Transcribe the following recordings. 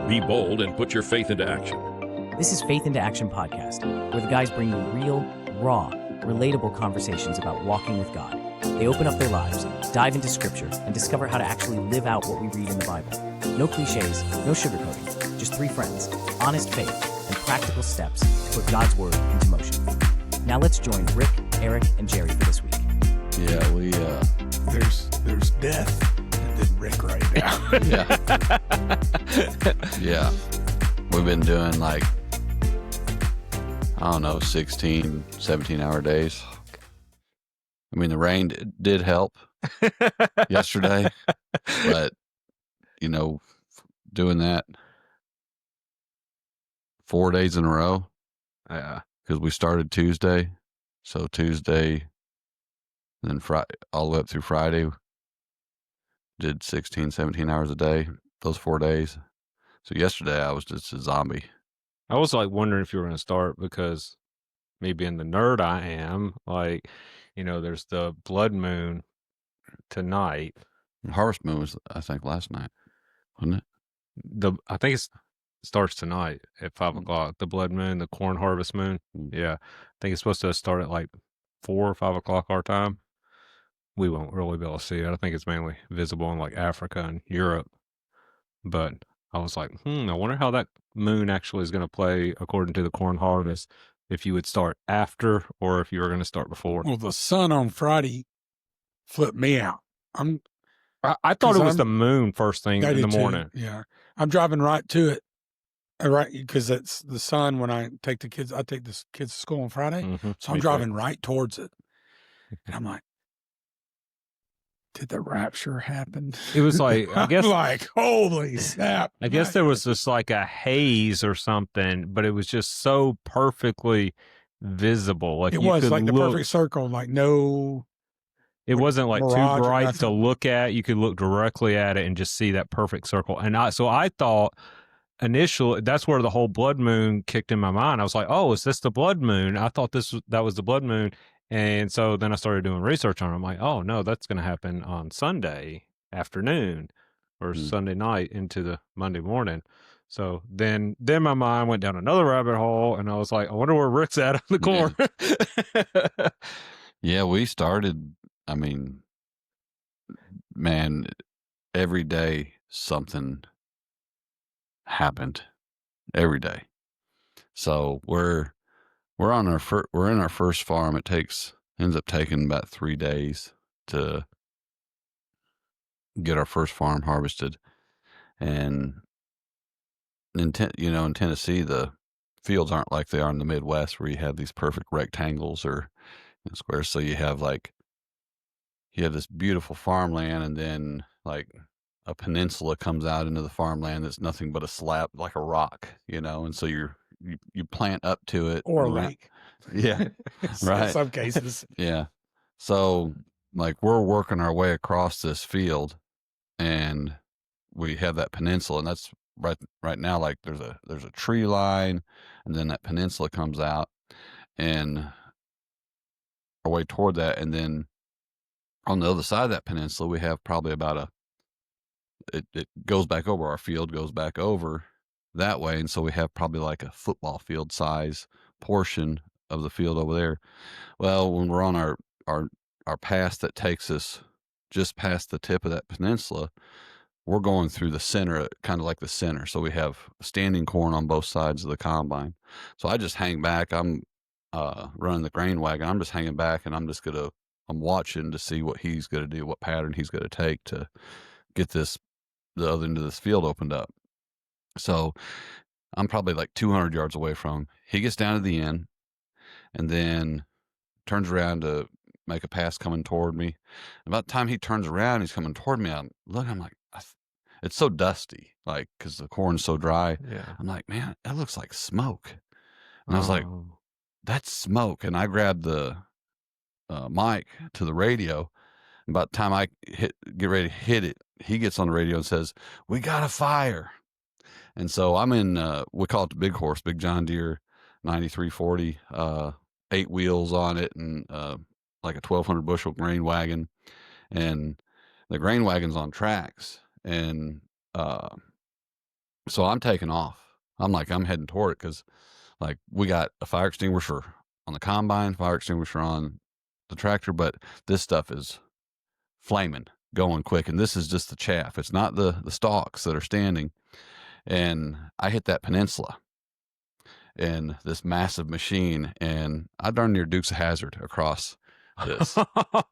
Be bold and put your faith into action. This is Faith into Action Podcast, where the guys bring you real, raw, relatable conversations about walking with God. They open up their lives, dive into Scripture, and discover how to actually live out what we read in the Bible. No cliches, no sugarcoating, just three friends, honest faith, and practical steps to put God's Word into motion. Now let's join Rick, Eric, and Jerry for this week. Yeah, There's death and then Rick right now. Yeah. We've been doing 16, 17-hour days. I mean, the rain did help yesterday, but, doing that 4 days in a row, because we started Tuesday, so Tuesday, then Friday, all the way up through Friday, did 16, 17 hours a day, those 4 days. So yesterday I was just a zombie. I was wondering if you were going to start, because me being the nerd I am, there's the blood moon tonight. Harvest moon was, I think, last night, wasn't it? I think it starts tonight at 5 o'clock. The blood moon, the corn harvest moon. Yeah. I think it's supposed to start at 4 or 5 o'clock our time. We won't really be able to see it. I think it's mainly visible in Africa and Europe. But I was I wonder how that moon actually is going to play according to the corn harvest, if you would start after or if you were going to start before. Well, the sun on Friday flipped me out. I thought it was the moon first thing in the morning. Yeah. I'm driving right to it. Right, because it's the sun when I take the kids to school on Friday. Mm-hmm. So I'm driving right towards it. And I'm like, did the rapture happen? It was I guess holy snap. I guess there was just a haze or something, but it was just so perfectly visible. It was the perfect circle, no. It wasn't mirage too bright to look at. You could look directly at it and just see that perfect circle. And I thought initially that's where the whole blood moon kicked in my mind. I was like, oh, is this the blood moon? I thought that was the blood moon. And so then I started doing research on it. I'm like, oh, no, that's going to happen on Sunday afternoon or Sunday night into the Monday morning. So then my mind went down another rabbit hole, and I was like, I wonder where Rick's at on the corn. Yeah, we started, every day something happened. Every day. So we're in our first farm. It ends up taking about 3 days to get our first farm harvested. And in Tennessee, the fields aren't like they are in the Midwest, where you have these perfect rectangles or squares. So you have this beautiful farmland, and then a peninsula comes out into the farmland that's nothing but a slab, like a rock, and so you plant up to it. Or a lake. Yeah. Right. In some cases. Yeah. So we're working our way across this field, and we have that peninsula, and that's right now, there's a tree line, and then that peninsula comes out, and our way toward that. And then on the other side of that peninsula, we have probably about it goes back over, our field goes back over that way. And so we have probably a football field size portion of the field over there. Well, when we're on our pass that takes us just past the tip of that peninsula, we're going through the center, kind of the center. So we have standing corn on both sides of the combine. So I just hang back. I'm running the grain wagon. I'm just hanging back, and I'm watching to see what he's going to do, what pattern he's going to take to get the other end of this field opened up. So I'm probably 200 yards away from him. He gets down to the end and then turns around to make a pass coming toward me. And about the time he turns around, he's coming toward me. I'm like, it's so dusty, because the corn's so dry. Yeah. I'm like, man, that looks like smoke. And I was like, that's smoke. And I grabbed the mic to the radio. And about the time I get ready to hit it, he gets on the radio and says, "We got a fire." And so I'm in, we call it the big horse, big John Deere 9340, 8 wheels on it, and a 1,200 bushel grain wagon. And the grain wagon's on tracks. And So I'm taking off. I'm heading toward it because, like, we got a fire extinguisher on the combine, fire extinguisher on the tractor, but this stuff is flaming, going quick. And this is just the chaff. It's not the stalks that are standing. And I hit that peninsula in this massive machine, and I darn near Dukes of Hazzard across this.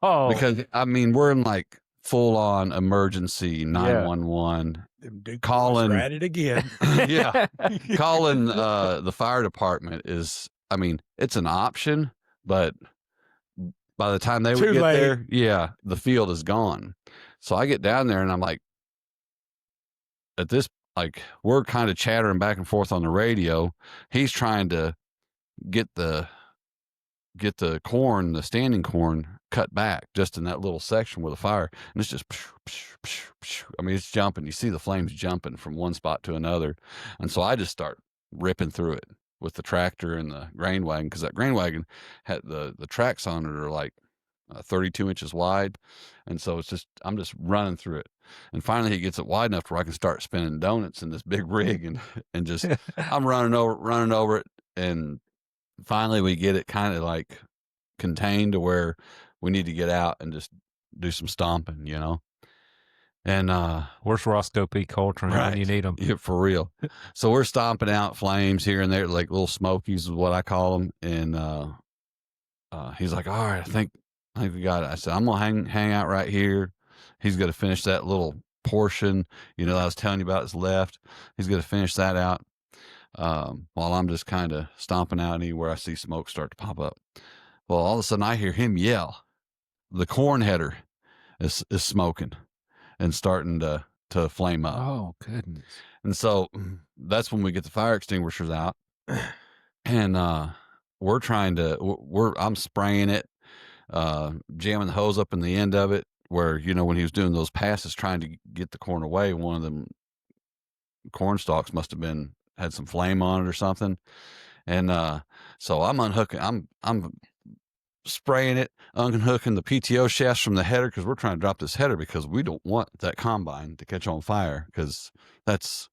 Because, I mean, we're in like full on emergency 911. Them Duke Calling- boys are at it again. Yeah. Calling the fire department is, I mean, it's an option, but by the time they would Too get late. there, yeah, the field is gone. So I get down there and I'm like, at this, like, we're kind of chattering back and forth on the radio. He's trying to get the corn, the standing corn, cut back just in that little section where the fire, and it's just, I mean, it's jumping. You see the flames jumping from one spot to another. And so I just start ripping through it with the tractor and the grain wagon, because that grain wagon had the tracks on it are like 32 inches wide. And so it's just, I'm just running through it. And finally he gets it wide enough where I can start spinning donuts in this big rig, and just, I'm running over it. And finally we get it kind of like contained to where we need to get out and just do some stomping, you know? And, Where's Roscoe P. Coltrane when you need him? yeah, for real. So we're stomping out flames here and there, like little smokies is what I call them. And, he's like, all right, I think we got it. I said, I'm going to hang out right here. He's going to finish that little portion, you know, I was telling you about his left. He's going to finish that out. While I'm just kind of stomping out anywhere I see smoke start to pop up. Well, all of a sudden I hear him yell. The corn header is smoking and starting to flame up. Oh, goodness. And so that's when we get the fire extinguishers out, and I'm spraying it, jamming the hose up in the end of it, where, you know, when he was doing those passes trying to get the corn away, one of them corn stalks must have had some flame on it or something. And so I'm unhooking, I'm spraying it, unhooking the PTO shafts from the header, because we're trying to drop this header because we don't want that combine to catch on fire, because that's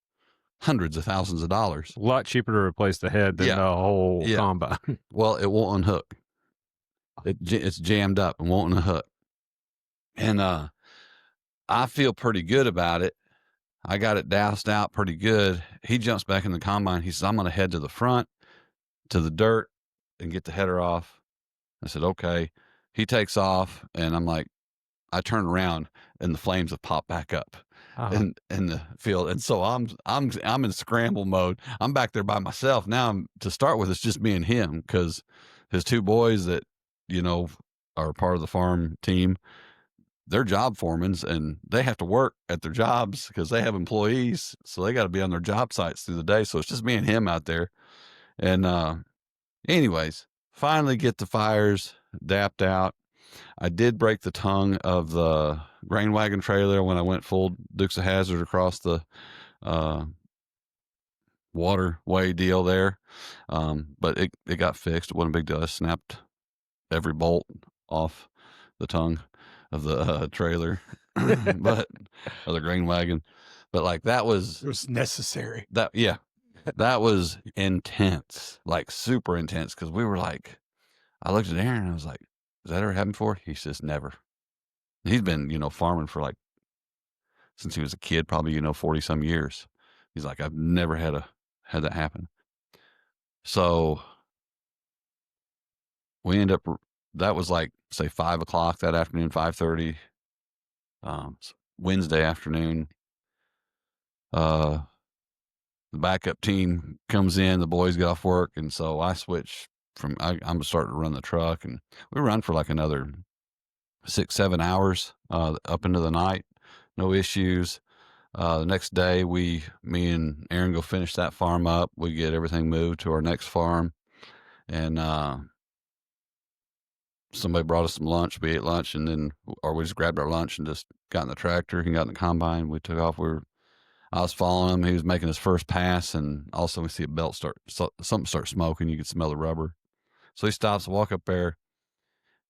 hundreds of thousands of dollars. A lot cheaper to replace the head than Yeah. the whole Yeah. combine. Well, it won't unhook. It's jammed up and won't unhook. And I feel pretty good about it. I got it doused out pretty good. He jumps back in the combine. He says, I'm going to head to the front, to the dirt, and get the header off. I said, okay. He takes off, and I'm like, I turn around, and the flames have popped back up in the field. And so I'm in scramble mode. I'm back there by myself. Now, to start with, it's just me and him, because his two boys that, you know, are part of the farm team, they're job foremans, and they have to work at their jobs because they have employees. So they got to be on their job sites through the day. So it's just me and him out there. And anyways, finally get the fires dapped out. I did break the tongue of the grain wagon trailer when I went full Dukes of Hazzard across the waterway deal there. But it got fixed. It wasn't a big deal. I snapped every bolt off the tongue of the trailer, but of the grain wagon. But like, that was, It was necessary. that was intense, like super intense. Cause we were like, I looked at Aaron and I was like, has that ever happened before? He says, never. He's been, you know, farming for like, since he was a kid, probably, you know, 40 some years. He's like, I've never had that happen. So we end up, that was like, say 5 o'clock that afternoon, 5:30, Wednesday afternoon. The backup team comes in, the boys get off work. And so I switch I'm starting to run the truck, and we run for like another 6-7 hours, up into the night. No issues. The next day me and Aaron go finish that farm up. We get everything moved to our next farm, and, somebody brought us some lunch. We ate lunch, and we just grabbed our lunch and just got in the tractor and got in the combine. We took off. I was following him. He was making his first pass, and also we see a belt something start smoking. You could smell the rubber. So he stops, walk up there,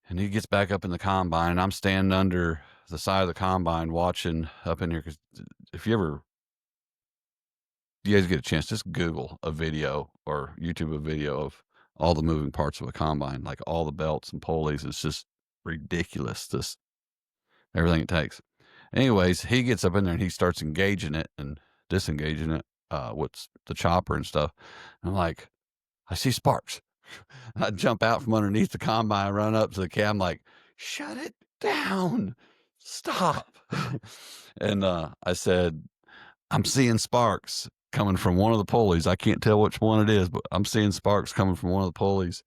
and he gets back up in the combine. And I'm standing under the side of the combine watching up in here, because if you ever you guys get a chance, just Google a video or YouTube a video of all the moving parts of a combine, like all the belts and pulleys. It's just ridiculous, just everything it takes. Anyways, he gets up in there and he starts engaging it and disengaging it with the chopper and stuff. And I'm like, I see sparks. I jump out from underneath the combine, run up to the cab. I'm like, shut it down. Stop. And I said, I'm seeing sparks coming from one of the pulleys. I can't tell which one it is, but I'm seeing sparks coming from one of the pulleys.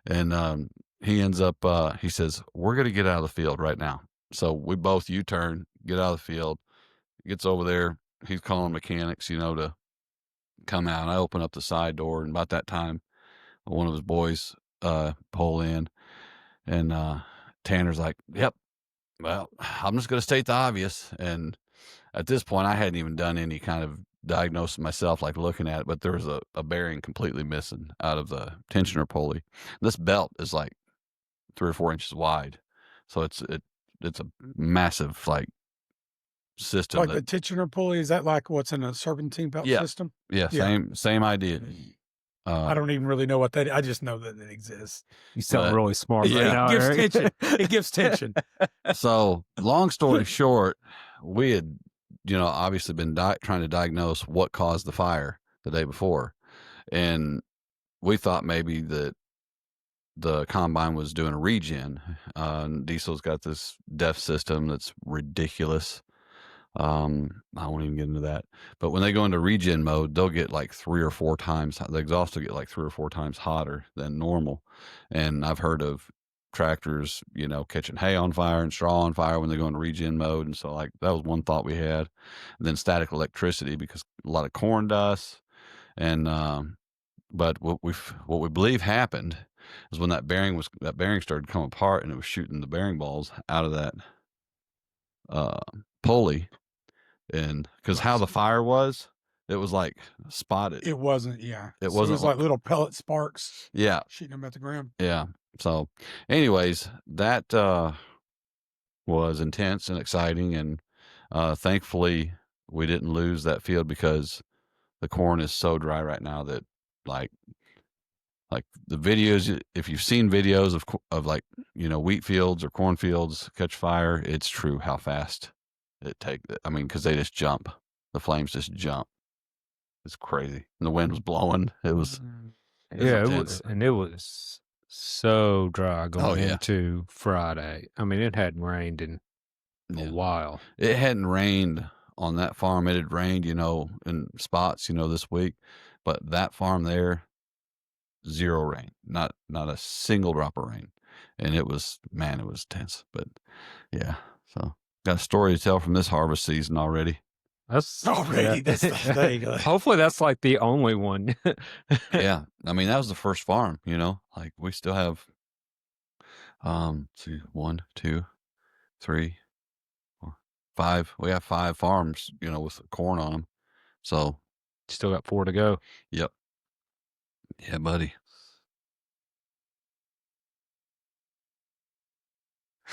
And he ends up, he says, we're going to get out of the field right now. So we both U-turn, get out of the field. Gets over there. He's calling mechanics, to come out. I open up the side door, and about that time, one of his boys pull in, and Tanner's like, yep, well, I'm just going to state the obvious. And at this point, I hadn't even done any kind of diagnosis myself, like looking at it, but there was a bearing completely missing out of the tensioner pulley. This belt is like 3 or 4 inches wide. So it's a massive, like, system. Like the tensioner pulley, is that like what's in a serpentine belt system? Yeah, same idea. I don't even really know what that is. I just know that it exists. You sound really smart right now, It gives Eric. tension. It gives tension. So, long story short, we had, obviously been trying to diagnose what caused the fire the day before. And we thought maybe that the combine was doing a regen. Diesel's got this DEF system that's ridiculous. I won't even get into that. But when they go into regen mode, they'll get like 3 or 4 times, the exhaust will get like 3 or 4 times hotter than normal. And I've heard of tractors, catching hay on fire and straw on fire when they go into regen mode. And so, like, that was one thought we had. And then static electricity, because a lot of corn dust. And but what we believe happened is when that bearing started to come apart, and it was shooting the bearing balls out of that pulley. And because how the fire was, it was like spotted. It wasn't, yeah. It So wasn't it was like little pellet sparks. Yeah. Shooting them at the ground. Yeah. So, anyways, that was intense and exciting, and thankfully we didn't lose that field, because the corn is so dry right now that like the videos, if you've seen videos of like, wheat fields or corn fields catch fire, it's true how fast it because they just jump. The flames just jump. It's crazy. And the wind was blowing. It was intense. It was so dry going into Friday. I mean, it hadn't rained in a while. It hadn't rained on that farm. It had rained, in spots, this week, but that farm there, 0 rain, not a single drop of rain. And it was tense. But yeah, so got a story to tell from this harvest season already. That's already. There you go. Hopefully that's like the only one. Yeah. I mean, that was the first farm, like we still have, 1, 2, 3, 4, 5. We have 5 farms, with corn on them. So still got 4 to go. Yep. Yeah, buddy.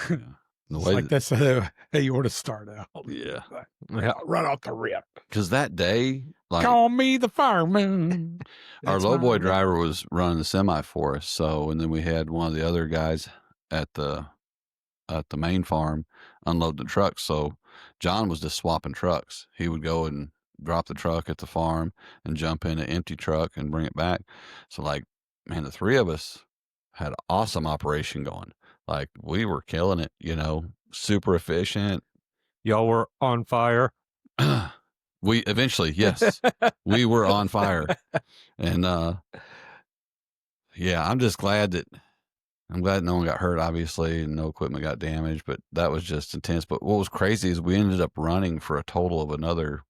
Yeah. It's like that's how you ought to start out. Yeah. Right off the rip. Because that day, like, call me the fireman. our lowboy driver was running the semi for us. So, and then we had one of the other guys at the main farm unload the trucks. So John was just swapping trucks. He would go and drop the truck at the farm and jump in an empty truck and bring it back. So, like, man, the 3 of us had an awesome operation going. Like, we were killing it, super efficient. Y'all were on fire. We eventually, yes, we were on fire. And yeah, I'm glad no one got hurt, obviously, and no equipment got damaged, but that was just intense. But what was crazy is we ended up running for a total of another,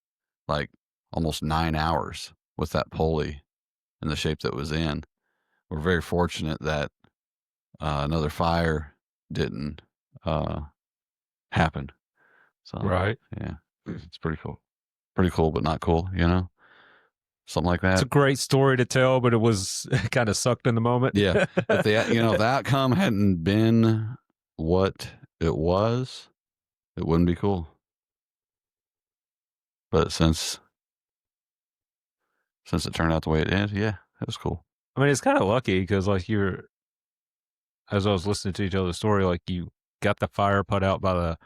like, almost 9 hours with that pulley in the shape that it was in. We're very fortunate that another fire didn't happen. So, right. Yeah, it's pretty cool. Pretty cool, but not cool, something like that. It's a great story to tell, but it was kind of sucked in the moment. Yeah. If the outcome hadn't been what it was, it wouldn't be cool. But since since it turned out the way it did, yeah, it was cool. I mean, it's kind of lucky because, like, as I was listening to you tell the story, like, you got the fire put out by the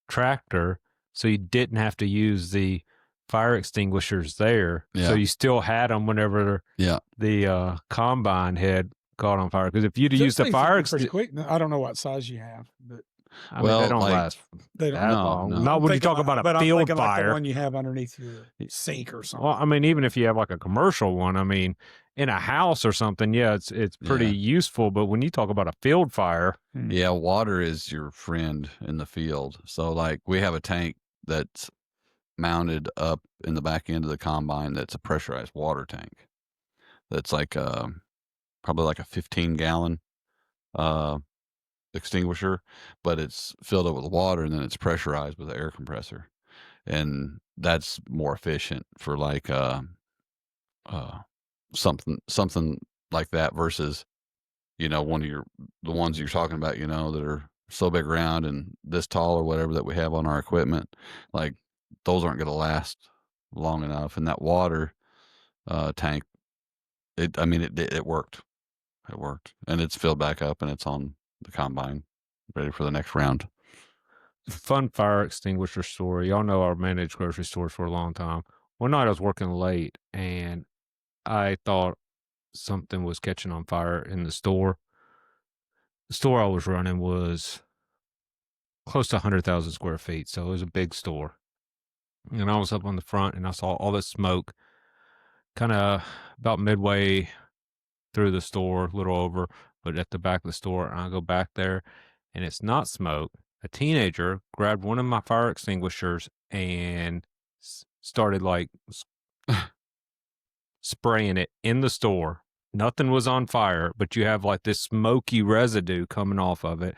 tractor, so you didn't have to use the fire extinguishers there. Yeah. So you still had them whenever Yeah. the combine had caught on fire. Because if you'd Those used the things fire are pretty extinguisher, quick. I don't know what size you have, but I mean, Well, they don't like, last they don't. that No, long. no. Not when you talk about but a I'm field thinking like the fire. one you have underneath your sink or something. Well, I mean, even if you have like a commercial one, I mean, in a house or something, yeah, it's pretty Yeah. useful. But when you talk about a field fire, Yeah, water is your friend in the field. So, like, we have a tank that's mounted up in the back end of the combine that's a pressurized water tank. That's like probably like a 15-gallon extinguisher, but it's filled up with water and then it's pressurized with an air compressor. And that's more efficient for like something like that versus, one of the ones you're talking about, that are so big around and this tall or whatever that we have on our equipment. Like, those aren't going to last long enough. And that water tank, it worked. It worked, and it's filled back up, and it's on the combine, ready for the next round. fun fire extinguisher story. Y'all know I managed grocery stores for a long time. One night I was working late and I thought something was catching on fire in the store. The store I was running was close to 100,000 square feet, so it was a big store. And I was up on the front and I saw all this smoke kind of about midway through the store, a little over, but at the back of the store. And I go back there and it's not smoke. A teenager grabbed one of my fire extinguishers and started like spraying it in the store. Nothing was on fire, but you have like this smoky residue coming off of it.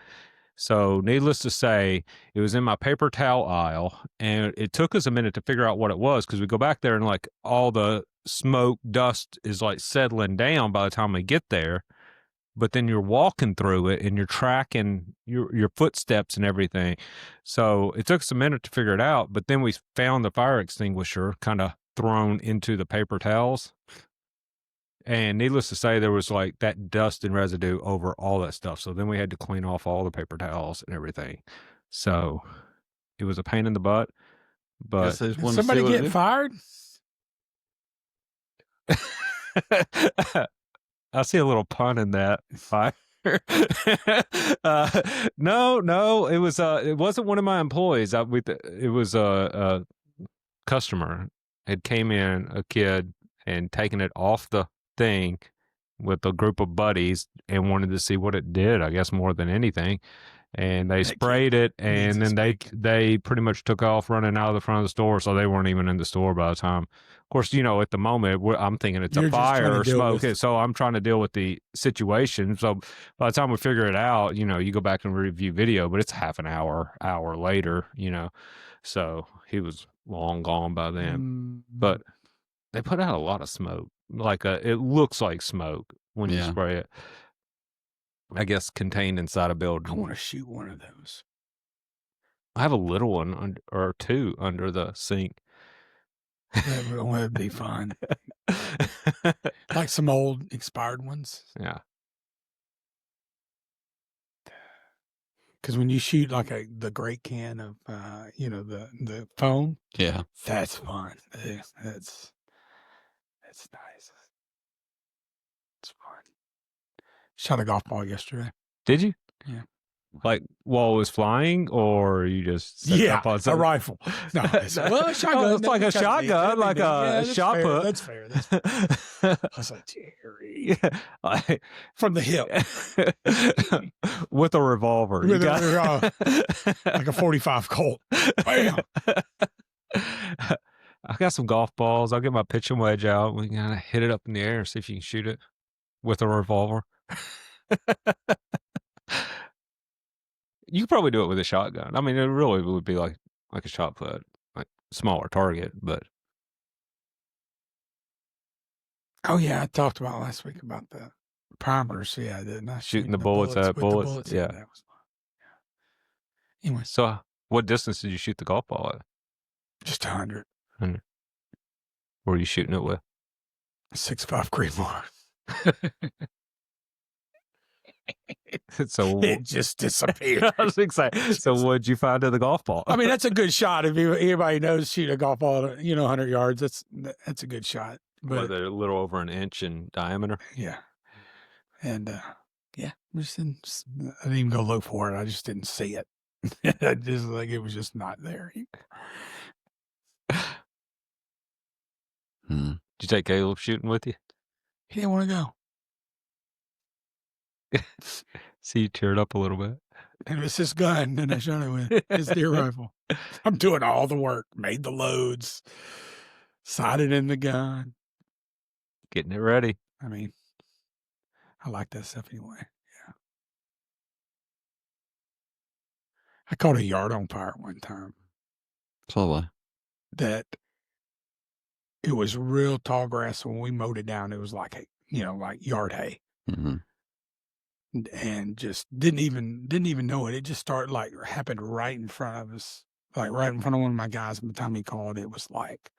So, needless to say, it was in my paper towel aisle, and it took us a minute to figure out what it was because we go back there and like all the smoke dust is like settling down by the time we get there. But then you're walking through it and you're tracking your footsteps and everything. So it took us a minute to figure it out. But then we found the fire extinguisher kind of thrown into the paper towels. And needless to say, there was like that dust and residue over all that stuff. So then we had to clean off all the paper towels and everything. So it was a pain in the butt. But Did somebody get fired? I see a little pun in that. Fire. No, it wasn't one of my employees. It was a customer had came in, a kid, and taken it off the thing with a group of buddies and wanted to see what it did, I guess, more than anything. And they sprayed it, and then they pretty much took off running out of the front of the store, so they weren't even in the store by the time. Of course, at the moment, I'm thinking it's a fire or smoke, so I'm trying to deal with the situation. So by the time we figure it out, you go back and review video, but it's half an hour later, so he was long gone by then. But they put out a lot of smoke. Like it looks like smoke when you spray it. I guess contained inside a building. I want to shoot one of those. I have a little one or two under the sink. That would be fun. Like some old expired ones. Yeah. Because when you shoot like the great can of, the foam. Yeah. That's fun. That's nice. It's fun. Shot a golf ball yesterday. Did you? Yeah. Like while it was flying, or you just set up on a rifle. No, a shotgun. It's like a shotgun, like a shot put. That's fair. I was like, Jerry, from the hip with a revolver, like a 45 Colt. Bam. I got some golf balls. I'll get my pitching wedge out. We can kind of hit it up in the air and see if you can shoot it with a revolver. You could probably do it with a shotgun. I mean, it really would be like a shot put, like smaller target, but. Oh yeah, I talked about last week about the primers. Yeah, not shooting the bullets at bullets. Yeah. That was fun. Yeah. Anyway, so what distance did you shoot the golf ball at? Just 100. 100. What were you shooting it with? 6'5" Creedmoor. So It just disappeared. I was excited. So what'd you find in the golf ball? I mean, that's a good shot. If anybody knows shoot a golf ball at 100 yards, that's a good shot. But But they're a little over an inch in diameter. yeah, and yeah, I didn't even go look for it. I just didn't see it. I just like it was just not there. Hmm. Did you take Caleb shooting with you? He didn't want to go. See, you teared up a little bit. And it's his gun, and I shot it with his deer rifle. I'm doing all the work, made the loads, sighted in the gun. Getting it ready. I mean, I like that stuff anyway. Yeah. I caught a yard on fire one time So that it was real tall grass. When we mowed it down, it was like like yard hay. mm-hmm. And just didn't even know it. It just started happened right in front of us, like right in front of one of my guys. By the time he called, it was like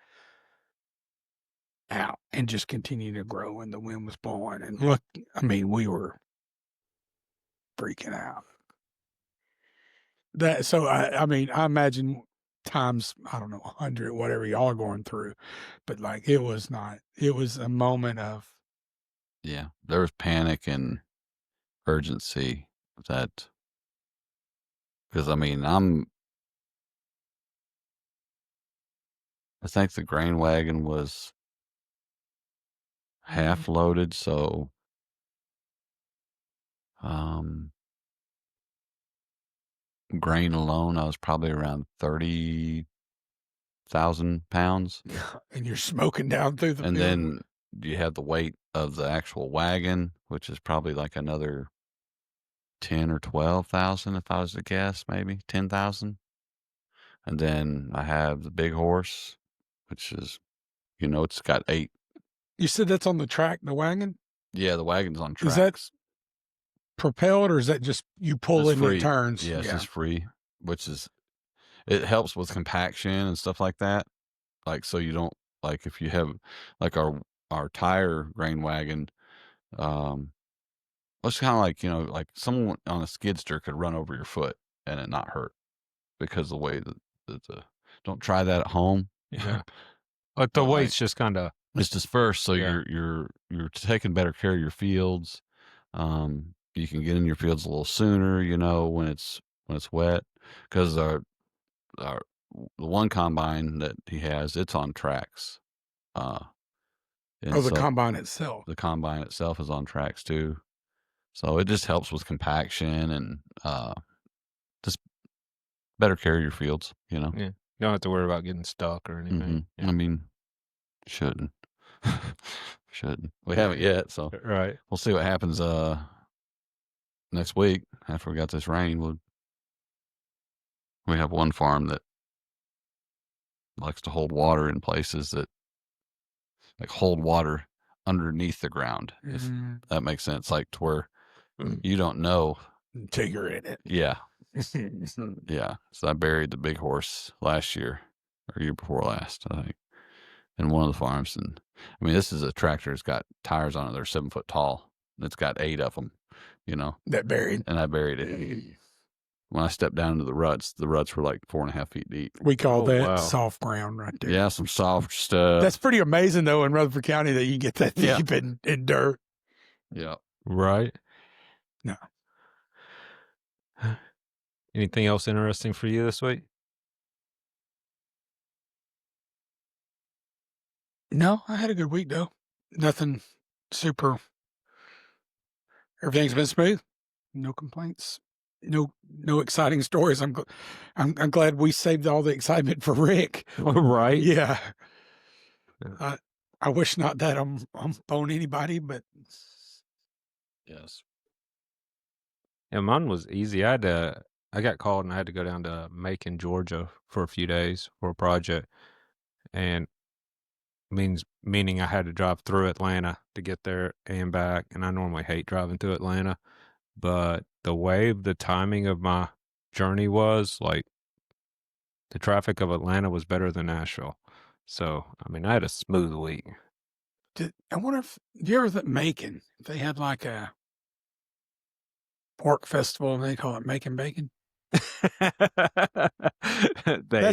out and just continued to grow, and the wind was blowing. And look, I mean, we were freaking out. I mean, I imagine times, I don't know, 100, whatever y'all are going through, but it was a moment of, yeah, there was panic and urgency that, because I mean, I think the grain wagon was half loaded, so grain alone, I was probably around 30,000 pounds. and you're smoking down through the And field. then you have the weight of the actual wagon, which is probably like another 10 or 12,000, if I was to guess, maybe 10,000. And then I have the big horse, which is, it's got 8. You said that's on the track, the wagon? Yeah, the wagon's on tracks. Is that propelled, or is that just you pull It's it and free. it turns? Yeah, it's just free, it helps with compaction and stuff like that. Like, so you don't, like, if you have, like, our tire grain wagon, it's kind of like, like someone on a skid steer could run over your foot and it not hurt because the way that don't try that at home. Yeah. But the weight's just kind of, it's dispersed, so Yeah. you're taking better care of your fields. You can get in your fields a little sooner, when it's wet, because the one combine that he has, it's on tracks. And the combine itself. The combine itself is on tracks too, so it just helps with compaction and just better care of your fields. Yeah. You don't have to worry about getting stuck or anything. Mm-hmm. Yeah. I mean, shouldn't. We haven't yet, so Right. we'll see what happens next week after we got this rain. We have one farm that likes to hold water in places that hold water underneath the ground, if that makes sense, like to where you don't know Until you're in it. Yeah. Yeah. So I buried the big horse last year or year before last, I think, in one of the farms. And I mean, this is a tractor. It's got tires on it. They're 7 foot tall. It's got 8 of them, That buried. and I buried it. When I stepped down into the ruts were like 4.5 feet deep. We call that wow. soft ground right there. Yeah. Some soft stuff. That's pretty amazing, though, in Rutherford County that you get that Yeah. deep in dirt. Yeah. Right. No. Anything else interesting for you this week? No, I had a good week, though. Nothing super. Everything's been smooth. No complaints. No exciting stories. I'm glad we saved all the excitement for Rick. Right. Yeah. I wish not that I'm on anybody, but Yes. Yeah, mine was easy. I got called and I had to go down to Macon, Georgia for a few days for a project, and meaning I had to drive through Atlanta to get there and back. And I normally hate driving through Atlanta, but the timing of my journey was like the traffic of Atlanta was better than Nashville. So, I mean, I had a smooth week. I wonder if you ever think Macon, if they had like a pork festival and they call it Macon Bacon. That's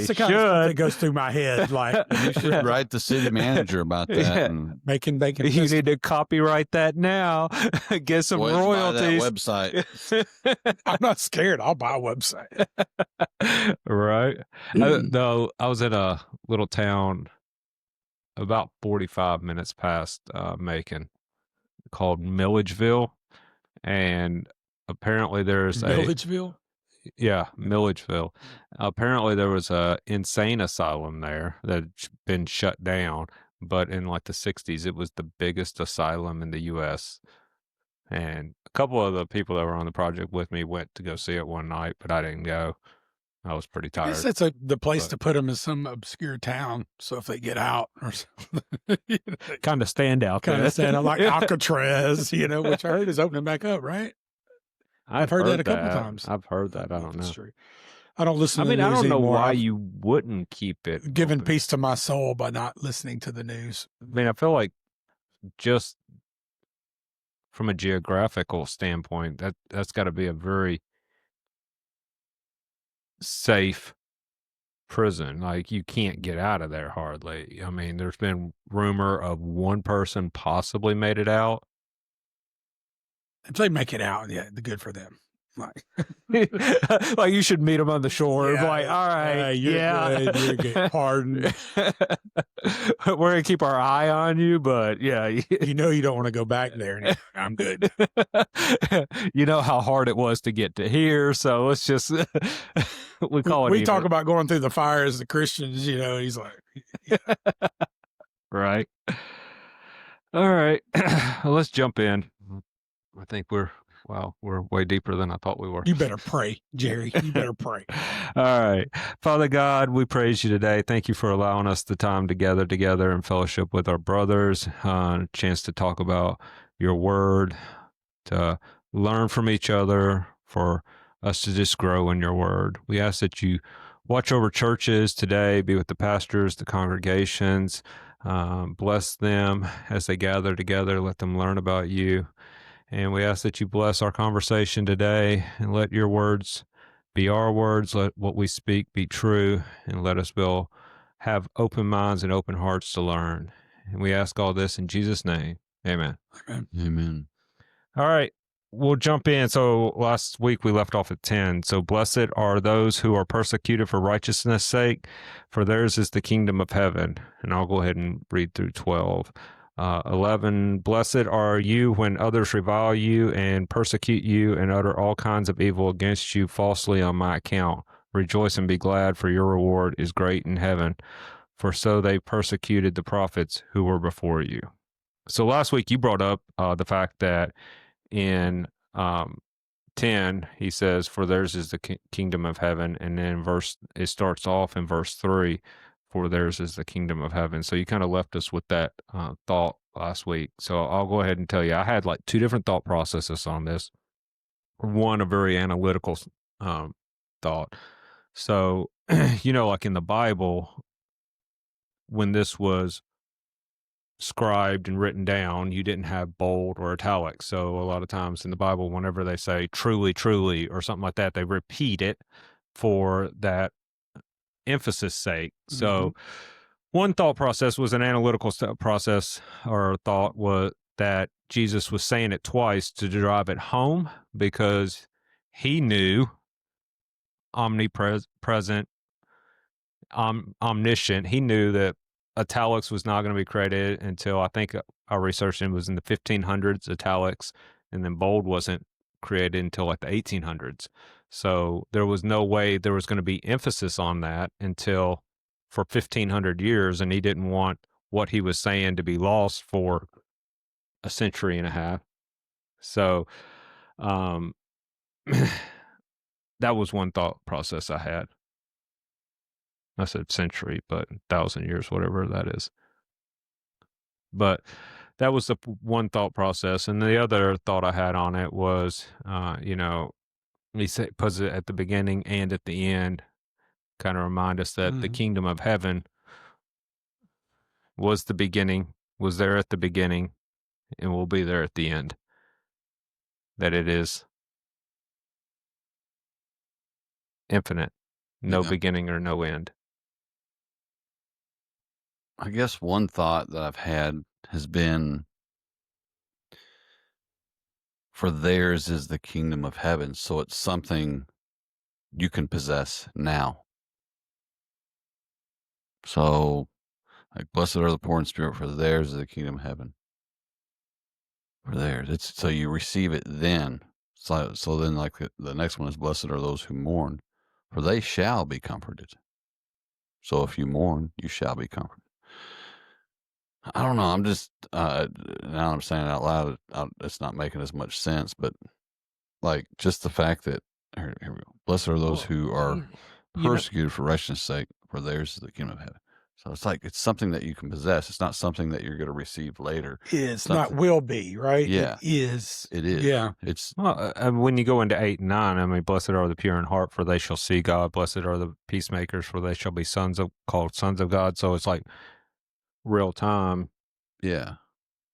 the kind of stuff that goes through my head. Like, You should write the city manager about that. Yeah. And Macon Bacon. You Festival. need to copyright that now. Get some boys, buy royalties. that website. I'm not scared. I'll buy a website. Right. Though I was in a little town about 45 minutes past Macon called Milledgeville, and apparently there's Milledgeville. Milledgeville. Apparently there was a insane asylum there that had been shut down, but in like the 60s it was the biggest asylum in the US. And a couple of the people that were on the project with me went to go see it one night, but I didn't go. I was pretty I guess tired. that's the place but- to put them in some obscure town. So if they get out or something, Kind of stand out kind there. of stand out like Alcatraz, which I heard is opening back up, right? I've heard that a couple times. I've heard that. I don't if know. it's true. I don't listen I to mean, the I news don't know anymore. why I've you wouldn't keep it given open. peace to my soul by not listening to the news. I mean, I feel like just from a geographical standpoint, that's got to be a very safe prison. Like, you can't get out of there hardly. I mean, there's been rumor of one person possibly made it out. If they make it out, yeah, the good for them. Like, Like, you should meet them on the shore. Yeah, Like, all right, you're good, you're good. Pardon. We're gonna keep our eye on you, but yeah, You know you don't want to go back there. And you're like, I'm good. you know how hard it was to get to here, so let's just we call it. We even. talk about going through the fire as the Christians. He's like, Right. All right, well, let's jump in. I think we're way deeper than I thought we were. you better pray, Jerry. You better pray. All right. Father God, we praise you today. Thank you for allowing us the time together and fellowship with our brothers, a chance to talk about your word, to learn from each other, for us to just grow in your word. We ask that you watch over churches today, be with the pastors, the congregations, bless them as they gather together, let them learn about you. And we ask that you bless our conversation today and let your words be our words. Let what we speak be true, and let us have open minds and open hearts to learn. And we ask all this in Jesus' name. Amen. Amen. All right. We'll jump in. So last week we left off at 10. So blessed are those who are persecuted for righteousness' sake, for theirs is the kingdom of heaven. And I'll go ahead and read through 12. 11, blessed are you when others revile you and persecute you and utter all kinds of evil against you falsely on my account. Rejoice and be glad, for your reward is great in heaven, for so they persecuted the prophets who were before you. So last week you brought up the fact that in 10, he says, for theirs is the kingdom of heaven. And then it starts off in verse 3, for theirs is the kingdom of heaven. So you kind of left us with that thought last week. So I'll go ahead and tell you, I had like two different thought processes on this. One, a very analytical thought. So, like in the Bible, when this was scribed and written down, you didn't have bold or italics. So a lot of times in the Bible, whenever they say truly, truly, or something like that, they repeat it for that emphasis sake. So one thought process was an analytical process, or thought was that Jesus was saying it twice to drive it home, because he knew omnipresent, omniscient. He knew that italics was not going to be created until, I think I researched it was in the 1500s, italics, and then bold wasn't created until like the 1800s. So there was no way there was going to be emphasis on that until for 1500 years, and he didn't want what he was saying to be lost for a century and a half. So that was one thought process I had. I said century, but 1,000 years, whatever that is. But that was the one thought process. And the other thought I had on it was, he puts it at the beginning and at the end, kind of remind us that the kingdom of heaven was the beginning was there at the beginning, and will be there at the end. That it is infinite, no Yeah. beginning or no end. I guess one thought that I've had has been, for theirs is the kingdom of heaven. So it's something you can possess now. So, like, blessed are the poor in spirit, for theirs is the kingdom of heaven. For theirs. It's so you receive it then. So then, like, the next one is, blessed are those who mourn, for they shall be comforted. So if you mourn, you shall be comforted. I don't know. I'm just, now I'm saying it out loud, it's not making as much sense, but like just the fact that, here we go. Blessed are those who are you know, persecuted for righteousness' sake, for theirs is the kingdom of heaven. So it's like, it's something that you can possess. It's not something that you're going to receive later. Is not will be, right? Yeah. It is. It is. Yeah. It's, well, when you go into 8 and 9, I mean, blessed are the pure in heart, for they shall see God. Blessed are the peacemakers, for they shall be called sons of God. So it's like real time. yeah.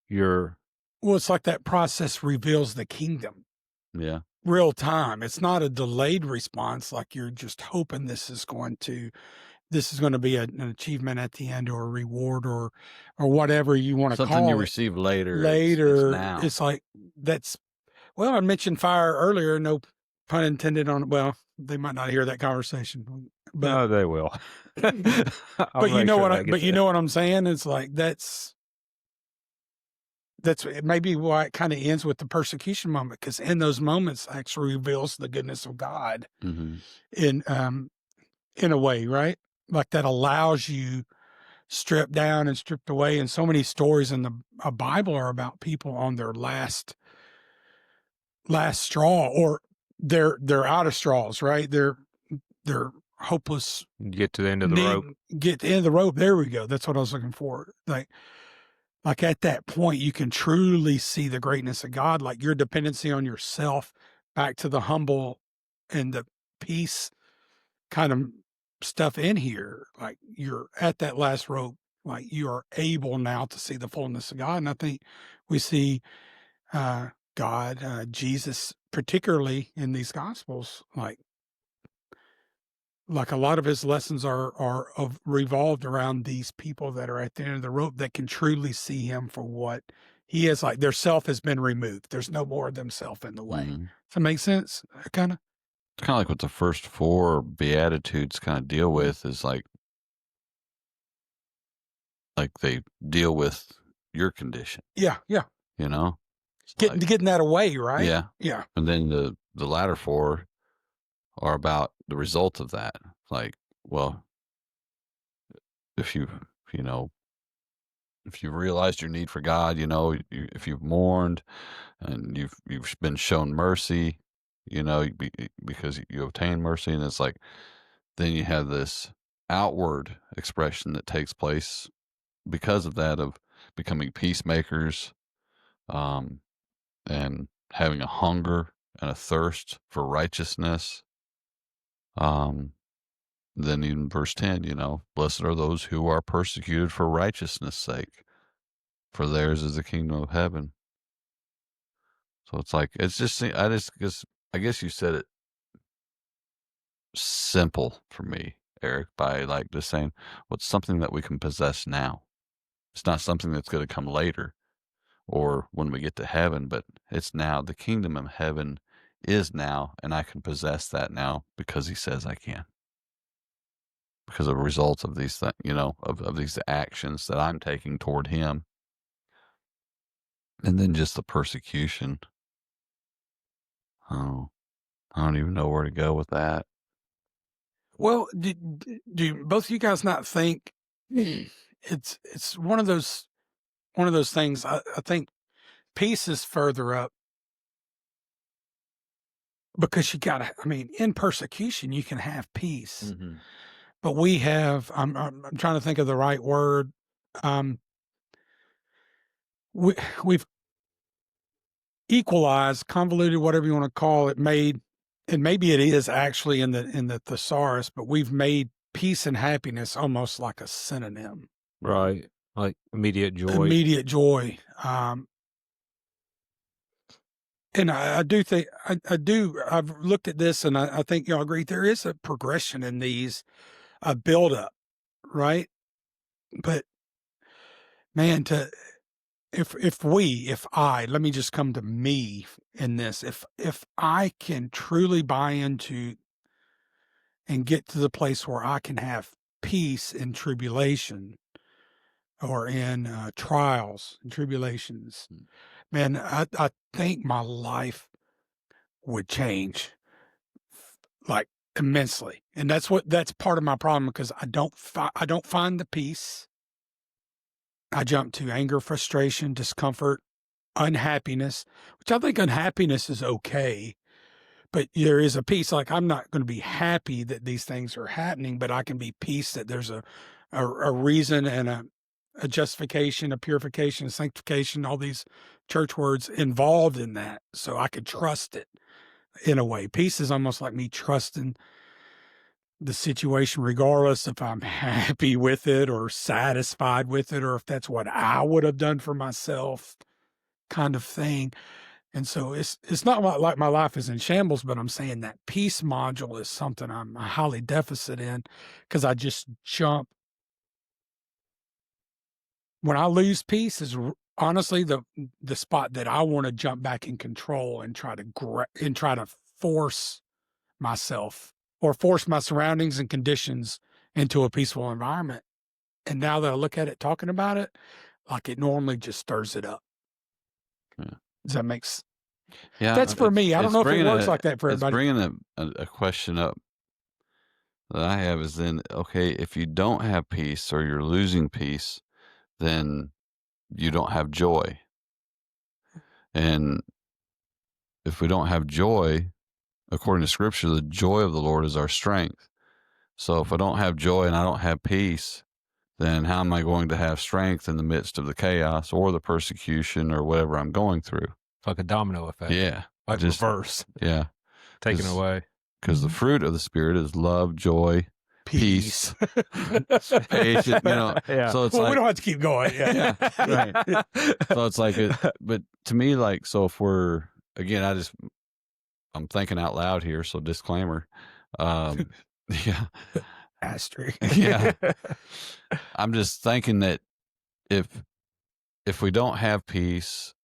You're Well, it's like that process reveals the kingdom. Yeah. Real time. It's not a delayed response like you're just hoping this is going to be an achievement at the end, or a reward, or whatever you want to Something call you it. receive later. Later, it's now. it's like that's. Well, I mentioned fire earlier. No pun intended on. Well, they might not hear that conversation, but no, they will. but you know what? But you know what I'm saying? It's like that's maybe why it kind of ends with the persecution moment, because in those moments actually reveals the goodness of God Mm-hmm. in a way, right? Like that allows you stripped down and stripped away. And so many stories in the Bible are about people on their last straw, or they're out of straws, right? They're hopeless. Get to the end of the rope. Get to the end of the rope. There we go. That's what I was looking for. Like at that point, you can truly see the greatness of God, like your dependency on yourself, back to the humble and the peace kind of stuff in here. Like you're at that last rope, like you are able now to see the fullness of God. And I think we see God, Jesus, particularly in these gospels, like a lot of his lessons are revolved around these people that are at the end of the rope, that can truly see him for what he is. Like their self has been removed. There's no more of themself in the way. Mm-hmm. Does that make sense? Kind of. It's kind of like what the first 4 Beatitudes kind of deal with, is like they deal with your condition, Yeah. Yeah. you know? It's Getting that away, right? Yeah. Yeah. And then the latter 4 are about the result of that. Like, well, if you realized your need for God, if you've mourned and you've been shown mercy, because you obtain mercy, and it's like, then you have this outward expression that takes place because of that, of becoming peacemakers, and having a hunger and a thirst for righteousness. Then in verse 10, blessed are those who are persecuted for righteousness' sake, for theirs is the kingdom of heaven. So it's like, it's just, I guess you said it simple for me, Eric, by like just saying, what's something that we can possess now? It's not something that's going to come later or when we get to heaven, but it's now. The kingdom of heaven is now, and I can possess that now because he says I can. Because of results of these things, of these actions that I'm taking toward him. And then just the persecution. Oh, I don't even know where to go with that. Well, do both of you guys not think it's one of those things? I think peace is further up, because in persecution you can have peace, Mm-hmm. but we have. I'm trying to think of the right word. We've equalized, convoluted, whatever you want to call it, and maybe it is actually in the thesaurus, but we've made peace and happiness almost like a synonym. Right. Like immediate joy. immediate joy. And I do think I've looked at this, and I think y'all agree there is a progression in these, a build up, right? But man, if I, let me just come to me in this, if I can truly buy into and get to the place where I can have peace in tribulation or in trials and tribulations, man, I think my life would change like immensely. And that's part of my problem, because I don't find the peace. I jump to anger, frustration, discomfort, unhappiness, which I think unhappiness is okay, but there is a peace. Like, I'm not going to be happy that these things are happening, but I can be peace that there's a reason and a justification, a purification, a sanctification, all these church words involved in that. So I could trust it in a way. Peace is almost like me trusting the situation, regardless if I'm happy with it or satisfied with it, or if that's what I would have done for myself, kind of thing. And so it's not like my life is in shambles, but I'm saying that peace module is something I'm highly deficit in, because I just jump. When I lose peace is honestly the spot that I want to jump back in control and try to force myself or force my surroundings and conditions into a peaceful environment. And now that I look at it, talking about it, like, it normally just stirs it up. Yeah. Does that make sense? Yeah, That's for me. I don't know if it works like that for It's everybody. bringing a question up that I have is then, okay, if you don't have peace or you're losing peace, then you don't have joy. And if we don't have joy, according to Scripture, the joy of the Lord is our strength. So if I don't have joy and I don't have peace, then how am I going to have strength in the midst of the chaos or the persecution or whatever I'm going through? Like a domino effect. Yeah. Like reverse. Yeah. Taken away. Because the fruit of the Spirit is love, joy, peace, patience, Yeah. So it's Well, like, we don't have to keep going. Yeah. right. So it's like, but to me, like, so if we're, again, I'm thinking out loud here. So disclaimer. Yeah. Asterisk. Yeah. I'm just thinking that if we don't have peace,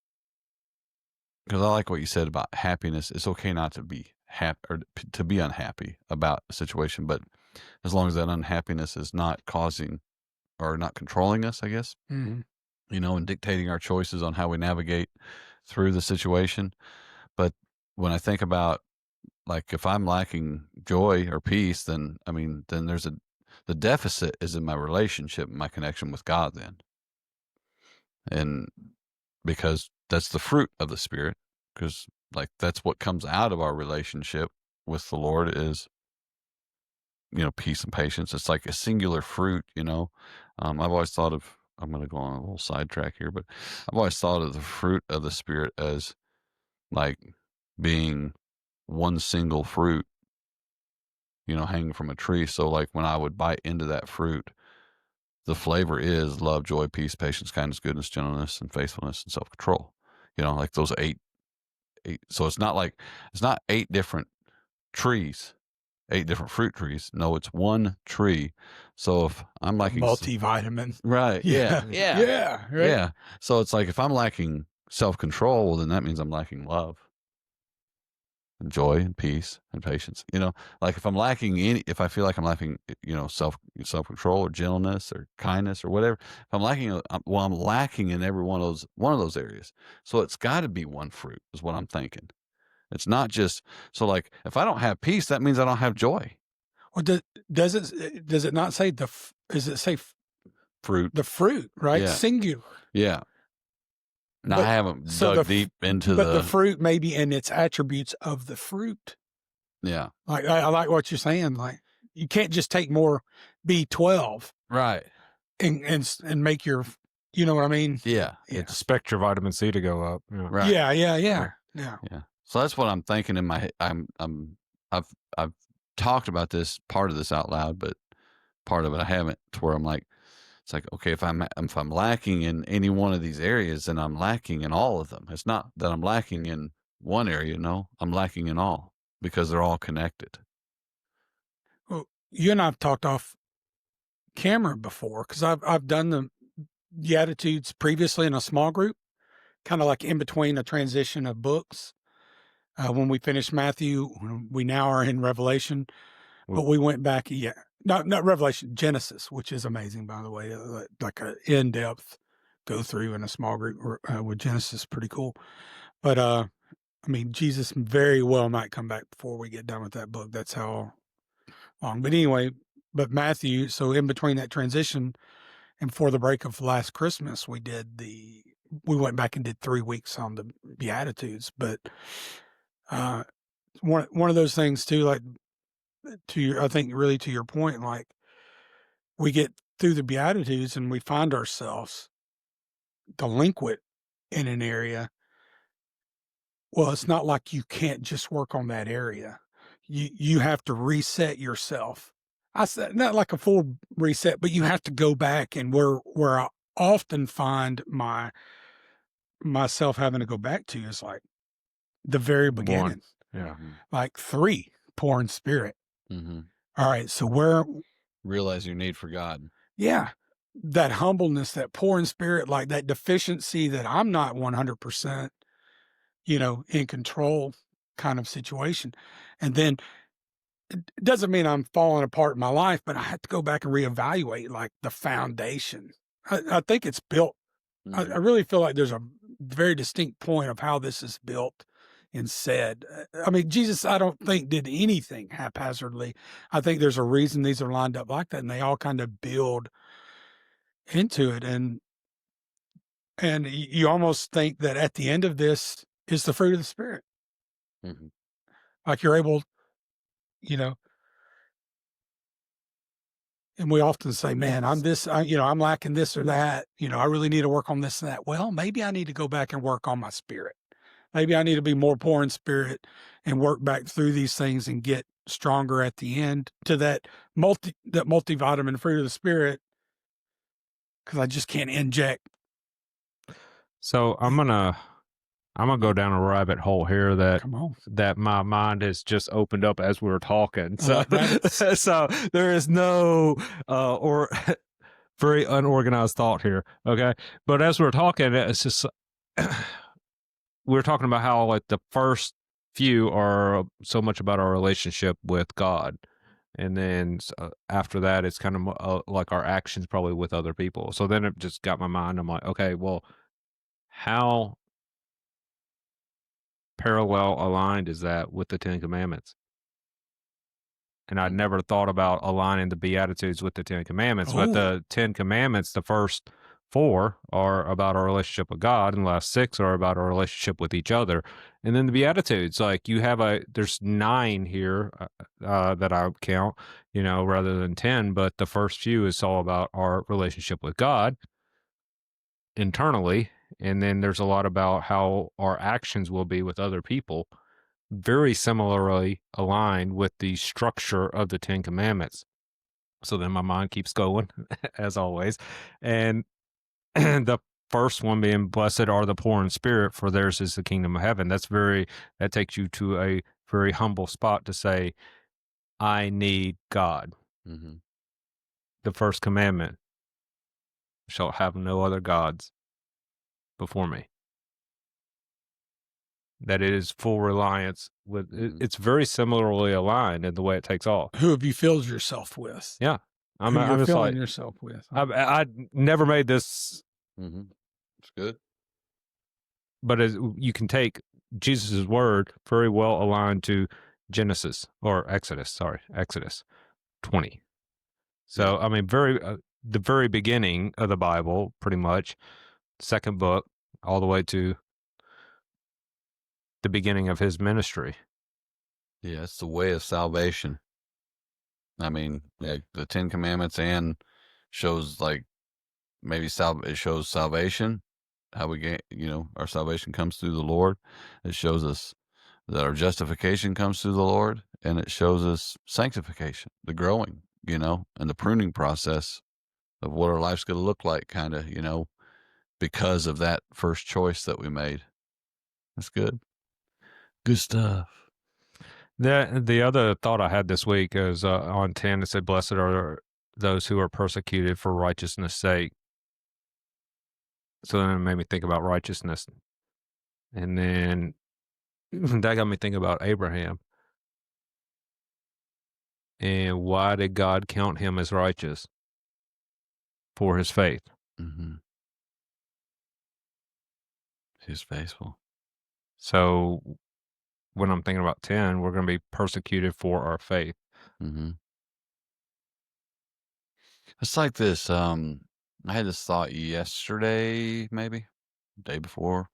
because I like what you said about happiness, it's okay not to be happy or to be unhappy about a situation, but as long as that unhappiness is not causing or not controlling us, I guess, Mm-hmm. And dictating our choices on how we navigate through the situation. But when I think about, like, if I'm lacking joy or peace, then the deficit is in my relationship, my connection with God then. And because that's the fruit of the Spirit, because, like, that's what comes out of our relationship with the Lord is, peace and patience. It's like a singular fruit, I've always thought of, I'm going to go on a little sidetrack here, but I've always thought of the fruit of the Spirit as like being one single fruit, hanging from a tree. So like when I would bite into that fruit, the flavor is love, joy, peace, patience, kindness, goodness, gentleness, and faithfulness, and self-control. Like those eight. So it's not 8 different trees, 8 different fruit trees. No, it's one tree. So if I'm lacking Multivitamin. right. Yeah. Yeah. Right. Yeah. So it's like, if I'm lacking self-control, well, then that means I'm lacking love and joy and peace and patience. Like if I'm lacking if I feel like I'm lacking, self-control or gentleness or kindness or whatever, if I'm lacking, I'm lacking in every one of those areas. So it's got to be one fruit is what I'm thinking. It's not just, so like, if I don't have peace, that means I don't have joy. Well, does it not say does it say Fruit. the fruit, right? Yeah. Singular. Yeah. Now, I haven't dug deep into but the fruit may be in its attributes of the fruit. Yeah. Like, I like what you're saying. Like, you can't just take more B12 Right. and make your, you know what I mean? Yeah. Expect your vitamin C to go up. Yeah. Right. Yeah. So that's what I'm thinking in my head. I've talked about part of this out loud, but part of it I haven't, to where I'm like, It's like, okay, if I'm lacking in any one of these areas, then I'm lacking in all of them. It's not that I'm lacking in one area, no, I'm lacking in all because they're all connected. Well, you and I've talked off camera before because I've done the Beatitudes previously in a small group, kind of like in between a transition of books. When we finished Matthew, we now are in Revelation, but we went back, not Revelation, Genesis, which is amazing, by the way, like a in-depth go through in a small group with Genesis, pretty cool. But I mean, Jesus very well might come back before we get done with that book. That's how long. But anyway, but Matthew, so in between that transition and for the break of last Christmas, we went back and did 3 weeks on the Beatitudes. But one of those things too, like I think really to your point, like we get through the Beatitudes and we find ourselves delinquent in an area. Well, it's not like you can't just work on that area. You have to reset yourself. I said not like a full reset, but you have to go back, and where I often find myself having to go back to is like the very beginning. Yeah. Like 3, poor in spirit. Mm-hmm. All right, so where Realize your need for God. yeah, that humbleness, that poor in spirit, like that deficiency that I'm not 100%, in control kind of situation. And then it doesn't mean I'm falling apart in my life, but I have to go back and reevaluate like the foundation. I think it's built. I really feel like there's a very distinct point of how this is built and said. I mean, Jesus, I don't think did anything haphazardly. I think there's a reason these are lined up like that, and they all kind of build into it. And you almost think that at the end of this is the fruit of the Spirit. Mm-hmm. Like you're able, you know, and we often say, man, I'm lacking this or that. I really need to work on this and that. Well, maybe I need to go back and work on my spirit. Maybe I need to be more poor in spirit and work back through these things and get stronger at the end to that multivitamin fruit of the Spirit, because I just can't inject. So I'm gonna go down a rabbit hole here Come on. that my mind has just opened up as we were talking. I So like rabbits. so there is no or very unorganized thought here. Okay, but as we were talking, it's just we were talking about how like the first few are so much about our relationship with God. And then after that, it's kind of like our actions probably with other people. So then it just got my mind. I'm like, okay, well, how parallel aligned is that with the Ten Commandments? And I'd never thought about aligning the Beatitudes with the Ten Commandments, but the Ten Commandments, the first 4 are about our relationship with God, and the last 6 are about our relationship with each other. And then the Beatitudes, like there's 9 here that I count, rather than 10, but the first few is all about our relationship with God internally. And then there's a lot about how our actions will be with other people, very similarly aligned with the structure of the Ten Commandments. So then my mind keeps going, as always. And the first one being, blessed are the poor in spirit, for theirs is the kingdom of heaven. That takes you to a very humble spot to say, I need God. Mm-hmm. The first commandment, shall have no other gods before me. That it is full reliance with, it's very similarly aligned in the way it takes off. Who have you filled yourself with? Yeah. Who you're just filling like, yourself with. I never made this. Mm-hmm. It's good. But as you can take Jesus' word very well aligned to Exodus 20. So, I mean, the very beginning of the Bible, pretty much, second book, all the way to the beginning of his ministry. Yeah, it's the way of salvation. I mean, the Ten Commandments and shows like maybe it shows salvation, how we get, our salvation comes through the Lord. It shows us that our justification comes through the Lord, and it shows us sanctification, the growing, and the pruning process of what our life's going to look like, kind of, because of that first choice that we made. That's good. Good stuff. The other thought I had this week is on 10, it said, "Blessed are those who are persecuted for righteousness' sake." So then it made me think about righteousness. And then that got me thinking about Abraham. And why did God count him as righteous? For his faith. Mm-hmm. He's faithful. So when I'm thinking about 10, we're going to be persecuted for our faith. Mm-hmm. It's like this. I had this thought yesterday, maybe day before.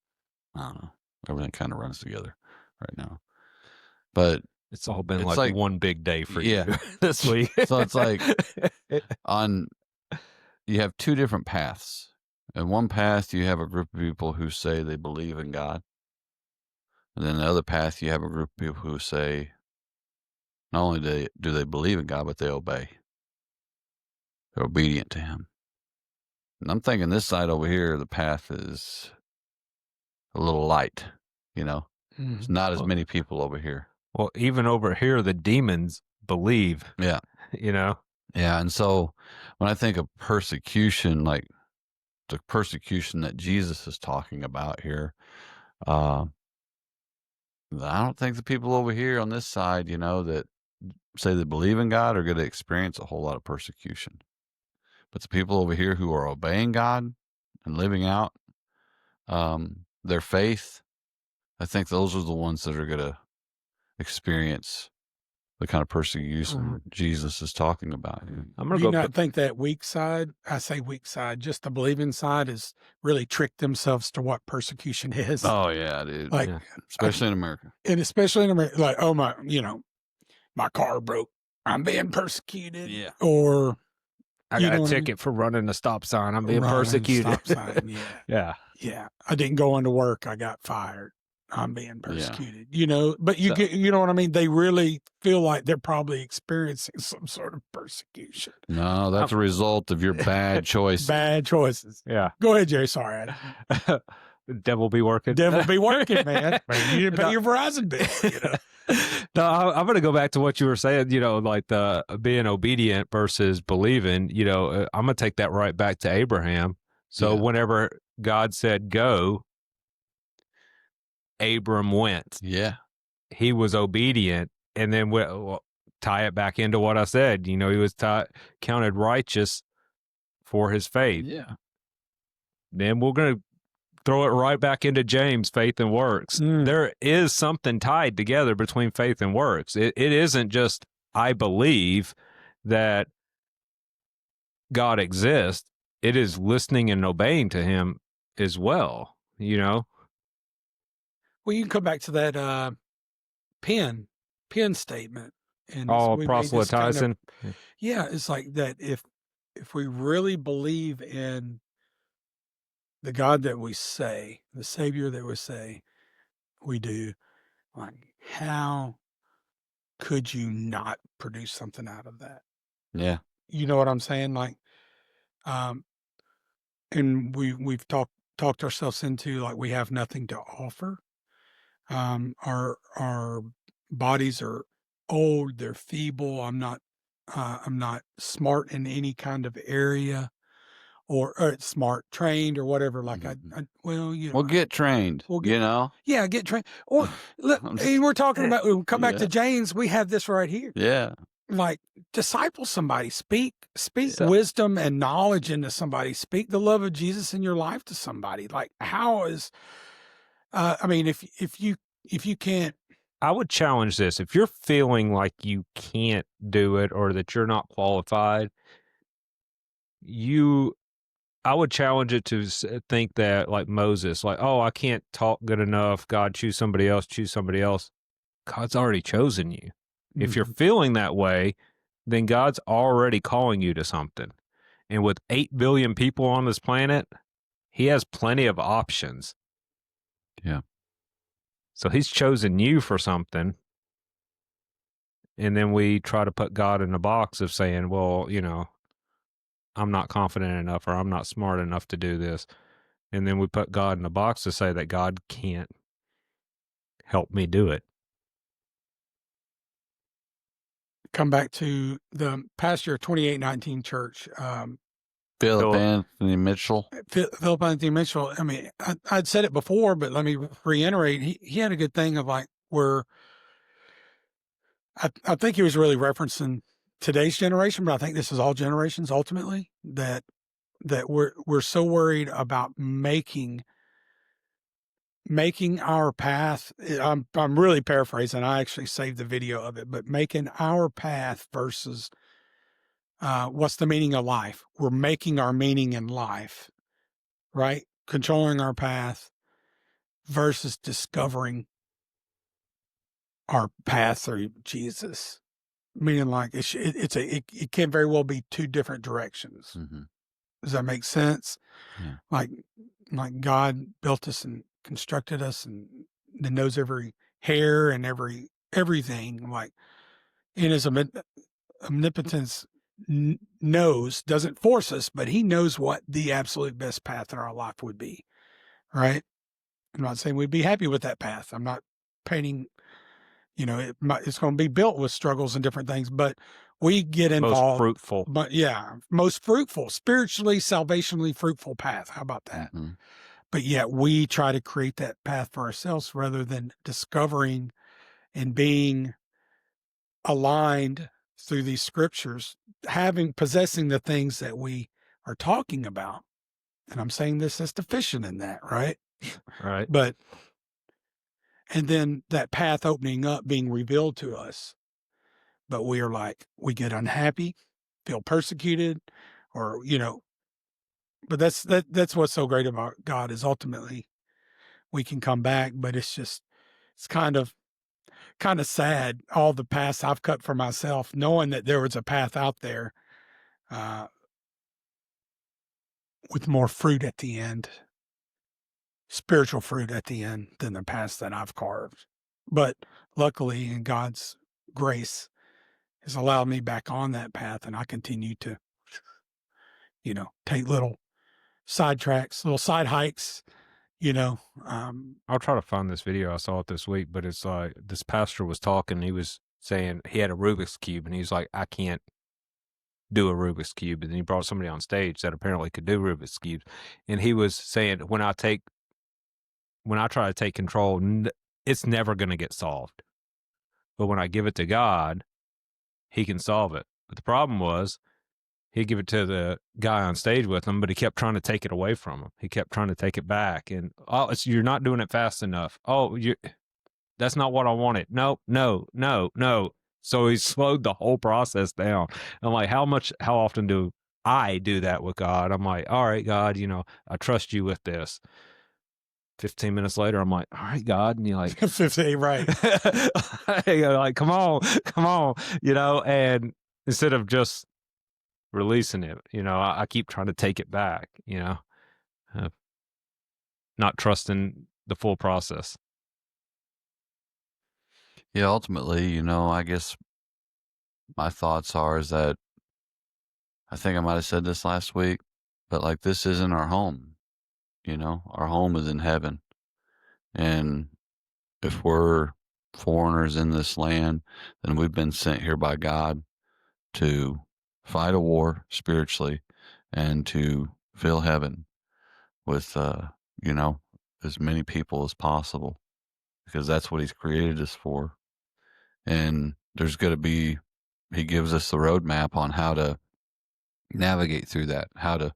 I don't know. Everything kind of runs together right now. But it's all been it's like one big day for you this week. So it's like you have two different paths. In one path, you have a group of people who say they believe in God. And then the other path, you have a group of people who say not only do they believe in God, but they obey. They're obedient to him. And I'm thinking this side over here, the path is a little light, It's not as many people over here. Well, even over here, the demons believe. Yeah. Yeah. And so when I think of persecution, like the persecution that Jesus is talking about here, I don't think the people over here on this side, that say they believe in God are going to experience a whole lot of persecution. But the people over here who are obeying God and living out their faith, I think those are the ones that are going to experience the kind of persecution Jesus is talking about. I'm gonna not think that weak side, I say weak side, just the believing side is really tricked themselves to what persecution is. Oh yeah, dude. Like, especially in America. And especially in America, like, oh my, my car broke. I'm being persecuted. Yeah. Or I got a ticket for running a stop sign. I'm being persecuted. Stop sign, yeah. Yeah. I didn't go into work. I got fired. I'm being persecuted, but you know what I mean? They really feel like they're probably experiencing some sort of persecution. No, that's a result of your bad choices. Bad choices. Yeah. Go ahead, Jerry. Sorry. Devil be working. Devil be working, man. You didn't pay your Verizon bill, No, I'm going to go back to what you were saying, like the being obedient versus believing, I'm going to take that right back to Abraham. So whenever God said go, Abram went. Yeah. He was obedient. And then we'll tie it back into what I said. He was counted righteous for his faith. Yeah. Then we're going to throw it right back into James, faith and works. There is something tied together between faith and works. It isn't just, I believe that God exists. It is listening and obeying to him as well, Well, you can come back to that Penn statement. And proselytizing. It's like that. If we really believe in the God that we say, the Savior that we say we do, like, how could you not produce something out of that? Yeah. You know what I'm saying? Like, and we've talked ourselves into, like, we have nothing to offer. Our bodies are old, they're feeble. I'm not smart in any kind of area, or smart trained or whatever. Like, we'll get trained. Yeah, get trained. Or we're talking about. We'll come back to James. We have this right here. Yeah. Like, disciple somebody, speak wisdom and knowledge into somebody, speak the love of Jesus in your life to somebody. Like, how is, if you can't, I would challenge this. If you're feeling like you can't do it or that you're not qualified, I would challenge it to think that, like Moses, like, oh, I can't talk good enough. God, choose somebody else. God's already chosen you. If you're feeling that way, then God's already calling you to something. And with 8 billion people on this planet, he has plenty of options. Yeah. So he's chosen you for something. And then we try to put God in a box of saying, well, I'm not confident enough or I'm not smart enough to do this. And then we put God in a box to say that God can't help me do it. Come back to the pastor of 2819 church, Philip Philip. Anthony Mitchell. Philip Anthony Mitchell. I mean, I'd said it before, but let me reiterate. He had a good thing of like where I think he was really referencing today's generation, but I think this is all generations ultimately that we're so worried about making our path. I'm really paraphrasing. I actually saved the video of it, but making our path versus what's the meaning of life? We're making our meaning in life, right? Controlling our path versus discovering our path through Jesus. Meaning like it can very well be two different directions. Mm-hmm. Does that make sense? Yeah. Like God built us and constructed us and knows every hair and everything. Like in his omnipotence knows, doesn't force us, but he knows what the absolute best path in our life would be. Right? I'm not saying we'd be happy with that path. I'm not painting, it's going to be built with struggles and different things, but we get involved. Most fruitful. But yeah, most fruitful, spiritually, salvationally fruitful path. How about that? Mm-hmm. But yet we try to create that path for ourselves rather than discovering and being aligned through these scriptures, possessing the things that we are talking about. And I'm saying this as deficient in that, right? Right. And then that path opening up, being revealed to us. But we are like, we get unhappy, feel persecuted, or, but that's what's so great about God is ultimately we can come back, but it's kind of sad. All the paths I've cut for myself, knowing that there was a path out there, with more fruit at the end, spiritual fruit at the end than the paths that I've carved. But luckily in God's grace has allowed me back on that path, and I continue to, take little side tracks, little side hikes, I'll try to find this video. I saw it this week, but it's like this pastor was talking. He was saying he had a Rubik's Cube and he's like, I can't do a Rubik's Cube. And then he brought somebody on stage that apparently could do Rubik's Cubes. And he was saying, when I try to take control, it's never going to get solved. But when I give it to God, he can solve it. But the problem was he'd give it to the guy on stage with him, but he kept trying to take it away from him. He kept trying to take it back. And, you're not doing it fast enough. That's not what I wanted. No. So he slowed the whole process down. I'm like, how often do I do that with God? I'm like, all right, God, I trust you with this. 15 minutes later, I'm like, all right, God. And you're like, 15, right. you're like, come on, and instead of just releasing it, I keep trying to take it back, not trusting the full process. Yeah, ultimately, I guess my thoughts is that I think I might have said this last week, but like this isn't our home. Our home is in heaven. And if we're foreigners in this land, then we've been sent here by God to fight a war spiritually and to fill heaven with, as many people as possible, because that's what he's created us for. And he gives us the roadmap on how to navigate through that, how to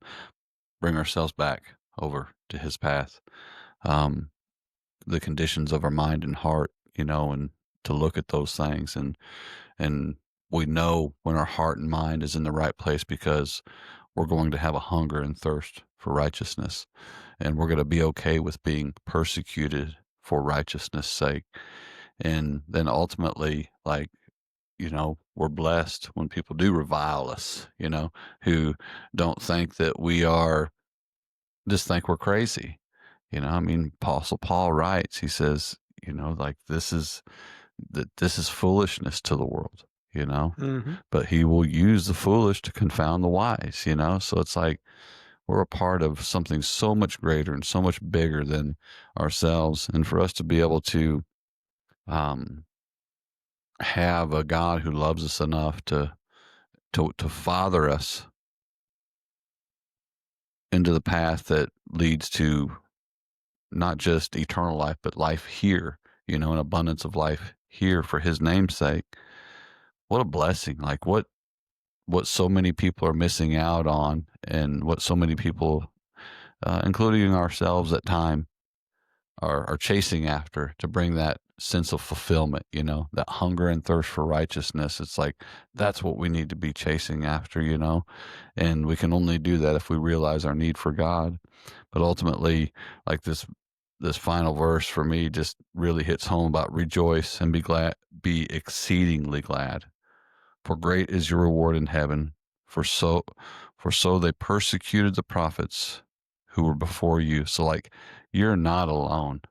bring ourselves back over to his path. The conditions of our mind and heart, and to look at those things. And we know when our heart and mind is in the right place because we're going to have a hunger and thirst for righteousness. And we're going to be okay with being persecuted for righteousness' sake. And then ultimately, we're blessed when people do revile us, who don't think that just think we're crazy. Apostle Paul writes, he says, this is foolishness to the world, you know, Mm-hmm. but he will use the foolish to confound the wise, you know? So it's like we're a part of something so much greater and so much bigger than ourselves. And for us to be able to um, have a God who loves us enough to father us into the path that leads to not just eternal life, but life here, you know, an abundance of life here for his name's sake. What a blessing. Like what so many people are missing out on, and what so many people, including ourselves at time, are chasing after to bring that sense of fulfillment, you know, that hunger and thirst for righteousness. It's like that's what we need to be chasing after, you know, and we can only do that if we realize our need for God. But ultimately, like this final verse for me just really hits home about rejoice and be glad, be exceedingly glad, for great is your reward in heaven. For so they persecuted the prophets who were before you. So like you're not alone.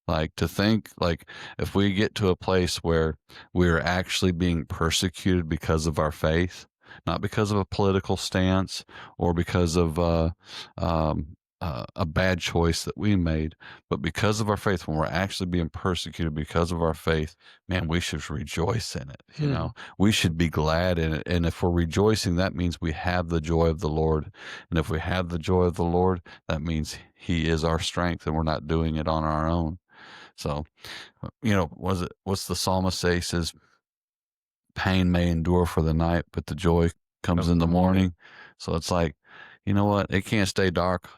Like to think like if we get to a place where we're actually being persecuted because of our faith, not because of a political stance or because of a bad choice that we made, but because of our faith, when we're actually being persecuted because of our faith, man, we should rejoice in it. You know, we should be glad in it. And if we're rejoicing, that means we have the joy of the Lord. And if we have the joy of the Lord, that means he is our strength and we're not doing it on our own. So, you know, what's the psalmist say? He says, pain may endure for the night, but the joy comes in the morning. So it's like, you know what? It can't stay dark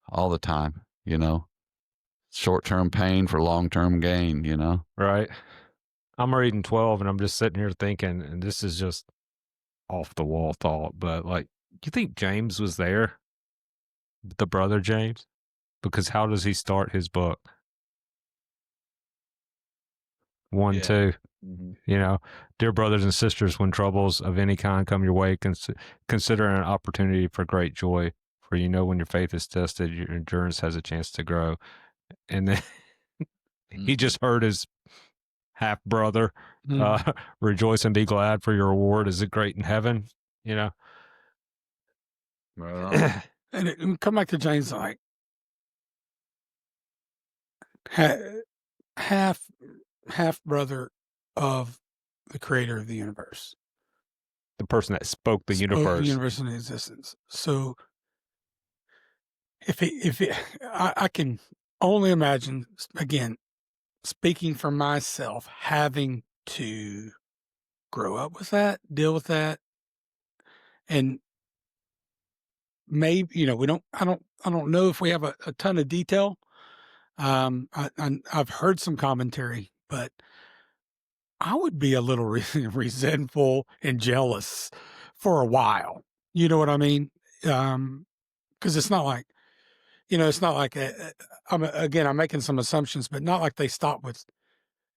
all the time, you know, short-term pain for long-term gain, you know? Right. I'm reading 12 and I'm just sitting here thinking, and this is just off the wall thought, but like, you think James was there? The brother James? Because how does he start his book? 1, Yeah. 2. Mm-hmm. You know, dear brothers and sisters, when troubles of any kind come your way, consider an opportunity for great joy. For you know, when your faith is tested, your endurance has a chance to grow. And then he just heard his half brother rejoice and be glad, for your reward is great in heaven. You know, Right on. And come back to James, like half brother of the creator of the universe. the person that spoke the universe. Universe in existence. So if it, I can only imagine, again, speaking for myself, having to grow up with that, deal with that, and maybe, you know, I don't know if we have a ton of detail. I've heard some commentary, but I would be a little resentful and jealous for a while. You know what I mean? Because it's not like, you know, it's not like I'm making some assumptions, but not like they stopped with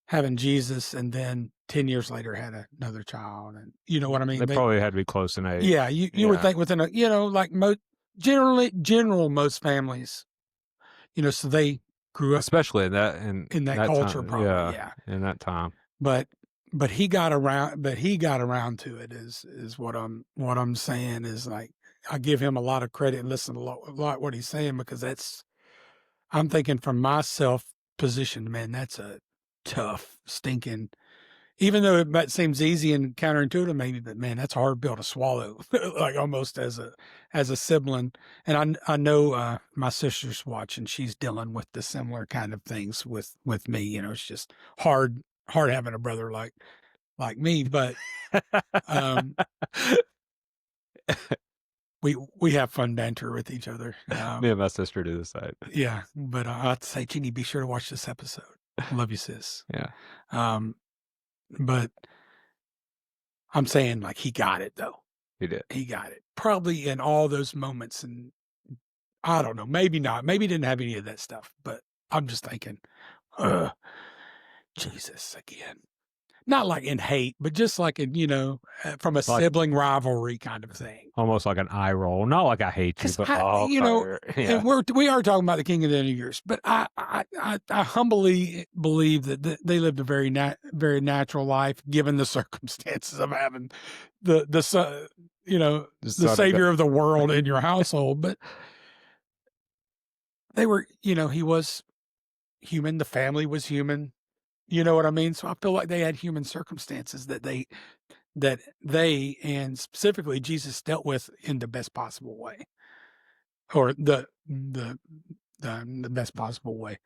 having Jesus and then 10 years later had another child, and you know what I mean? They probably had to be close in age. Yeah, you would think within a, you know, like most families, you know, so they grew up especially in that culture, time. probably, yeah. In that time. But he got around to it is what I'm saying is like, I give him a lot of credit and listen a lot what he's saying, because I'm thinking from myself position, man, that's a tough, stinking, even though it seems easy and counterintuitive maybe, but man, that's a hard pill to swallow, like almost as a sibling. And I know my sister's watching, she's dealing with the similar kind of things with me. You know, it's just hard having a brother like me, but we have fun banter with each other. Me and my sister do the same. Yeah, but I'd say, Jeannie, be sure to watch this episode. Love you, sis. Yeah. But I'm saying, like, he got it though. He did. He got it. Probably in all those moments, and I don't know, maybe not. Maybe he didn't have any of that stuff, but I'm just thinking, Jesus again. not like in hate, but just like in, from a Like- sibling rivalry kind of thing. Almost like an eye roll. Not like I hate you, 'Cause but and we are talking about the king of the end of years, but I humbly believe that they lived a very very natural life given the circumstances of having the son, the savior of the world in your household. But they were, he was human. The family was human. You know what I mean? So I feel like they had human circumstances that they and specifically Jesus dealt with in the best possible way, or the best possible way,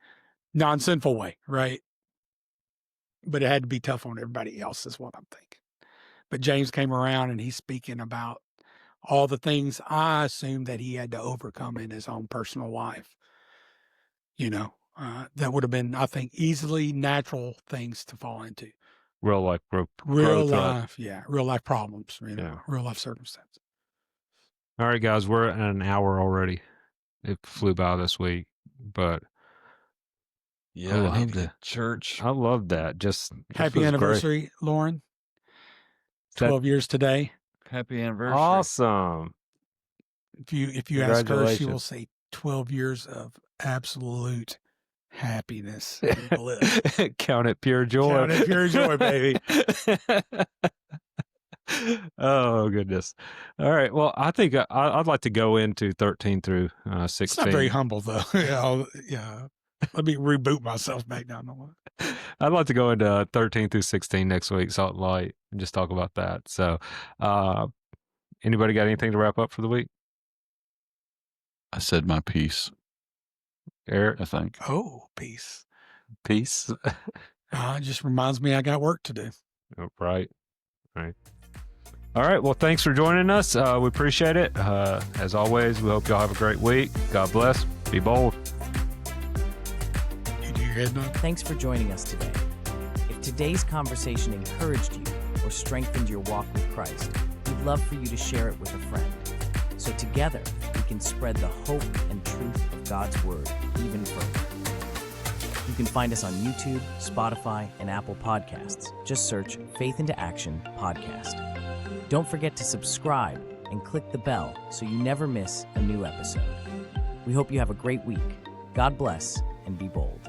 non-sinful way, right? But it had to be tough on everybody else, is what I'm thinking. But James came around and he's speaking about all the things I assume that he had to overcome in his own personal life. That would have been, I think, easily natural things to fall into. real life Real growth, right? life, real life problems, Yeah. real life circumstances. All right, guys, we're at an hour already. It flew by this week, but Yeah, I I loved need to it. get to church. I love that. Just this Happy was anniversary, Lauren. That- 12 years today. Happy great. anniversary. Awesome. If you ask her, she will Congratulations. say 12 years of absolute happiness and bliss. Count it pure joy. Count it pure joy, baby. Oh goodness. All right. Well, I think I'd like to go into 13 through 16. It's not very humble, though. Yeah. Let me reboot myself back down the line. I'd like to go into 13 through 16 next week, Salt and Light, and just talk about that. So, anybody got anything to wrap up for the week? I said my piece, Eric? I think. Oh, peace. Peace. It just reminds me I got work to do. Right. All right. Well, thanks for joining us. We appreciate it. As always, we hope y'all have a great week. God bless. Be bold. You do your head nod? Thanks for joining us today. If today's conversation encouraged you or strengthened your walk with Christ, we'd love for you to share it with a friend. So together, we can spread the hope and truth of God's Word even further. You can find us on YouTube, Spotify, and Apple Podcasts. Just search Faith into Action Podcast. Don't forget to subscribe and click the bell so you never miss a new episode. We hope you have a great week. God bless and be bold.